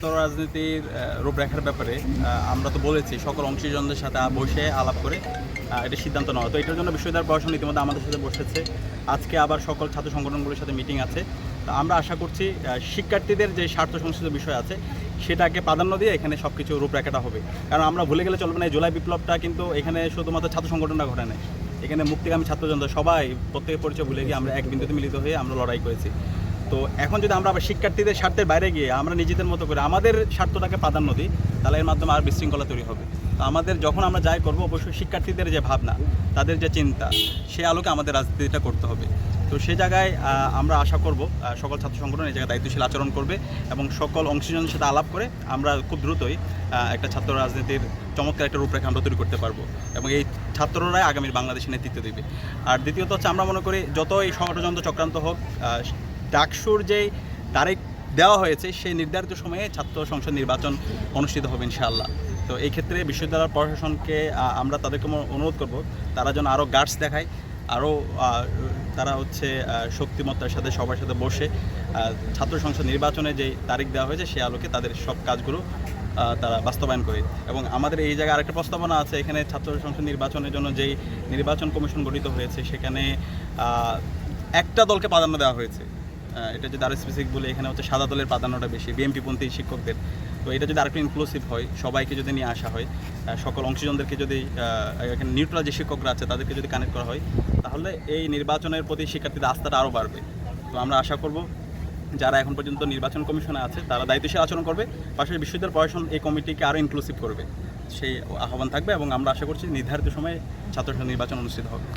রাজনীতির রূপরেখার ব্যাপারে আমরা তো বলেছি সকল অংশীজনদের সাথে বসে আলাপ করে এটা সিদ্ধান্ত নেওয়া। তো এটার জন্য বিশ্ববিদ্যালয় প্রশাসন ইতিমধ্যে আমাদের সাথে বসেছে। আজকে আবার সকল ছাত্র সংগঠনগুলোর সাথে মিটিং আছে। তো আমরা আশা করছি শিক্ষার্থীদের যে স্বার্থ সংশ্লিষ্ট বিষয় আছে সেটাকে প্রাধান্য দিয়ে এখানে সব কিছু রূপরেখাটা হবে। কারণ আমরা ভুলে গেলে চলবে না, এই জুলাই বিপ্লবটা কিন্তু এখানে শুধুমাত্র ছাত্র সংগঠনটা ঘটে নাই, এখানে মুক্তিগামী ছাত্রজনতা সবাই প্রত্যেকের পরিচয় ভুলে গিয়ে আমরা এক বিন্দুতে মিলিত হয়ে আমরা লড়াই করেছি। তো এখন যদি আমরা আবার শিক্ষার্থীদের স্বার্থের বাইরে গিয়ে আমরা নিজেদের মতো করে আমাদের স্বার্থটাকে প্রাধান্য দিই, তাহলে এর মাধ্যমে আর বিশৃঙ্খলা তৈরি হবে। তো আমাদের যখন আমরা যাই করবো, অবশ্যই শিক্ষার্থীদের যে ভাবনা, তাদের যে চিন্তা, সে আলোকে আমাদের রাজনীতিটা করতে হবে। তো সে জায়গায় আমরা আশা করব সকল ছাত্র সংগঠন এই জায়গায় দায়িত্বশীল আচরণ করবে এবং সকল অংশীজনের সাথে আলাপ করে আমরা খুব দ্রুতই একটা ছাত্র রাজনীতির চমৎকার একটা রূপরেখা আমরা তৈরি করতে পারবো এবং এই ছাত্ররাই আগামীর বাংলাদেশের নেতৃত্ব দেবে। আর দ্বিতীয়ত হচ্ছে, আমরা মনে করি যত এই ষড়যন্ত্র চক্রান্ত হোক, ডাকসুর যেই তারিখ দেওয়া হয়েছে সেই নির্ধারিত সময়ে ছাত্র সংসদ নির্বাচন অনুষ্ঠিত হবে ইনশাআল্লাহ। তো এই ক্ষেত্রে বিশ্ববিদ্যালয় প্রশাসনকে আমরা তাদেরকে অনুরোধ করব, তারা যেন আরও গার্ডস দেখায়, আরও তারা শক্তিমত্তার সাথে সবার সাথে বসে ছাত্র সংসদ নির্বাচনে যেই তারিখ দেওয়া হয়েছে সে আলোকে তাদের সব কাজগুলো তারা বাস্তবায়ন করে। এবং আমাদের এই জায়গায় আরেকটা প্রস্তাবনা আছে, এখানে ছাত্র সংসদ নির্বাচনের জন্য যেই নির্বাচন কমিশন গঠিত হয়েছে সেখানে একটা দলকে প্রাধান্য দেওয়া হয়েছে। এটা যদি আরও স্পেসিফিক বলে, এখানে সাদা দলের প্রাধান্যটা বেশি, বিএমপিপন্থী শিক্ষকদের। তো এটা যদি আরেকটু ইনক্লুসিভ হয়, সবাইকে যদি নিয়ে আসা হয়, সকল অংশীজনদেরকে যদি এখানে নিউট্রাল যে শিক্ষকরা আছে তাদেরকে যদি কানেক্ট করা হয়, তাহলে এই নির্বাচনের প্রতি শিক্ষার্থীদের আস্থাটা আরও বাড়বে। তো আমরা আশা করব যারা এখন পর্যন্ত নির্বাচন কমিশনে আছে তারা দায়িত্বশীল আচরণ করবে, পাশাপাশি বিশ্ববিদ্যালয় প্রশাসন এই কমিটিকে আরও ইনক্লুসিভ করবে, সেই আহ্বান থাকবে এবং আমরা আশা করছি নির্ধারিত সময়ে ছাত্র সংসদ নির্বাচন অনুষ্ঠিত হবে।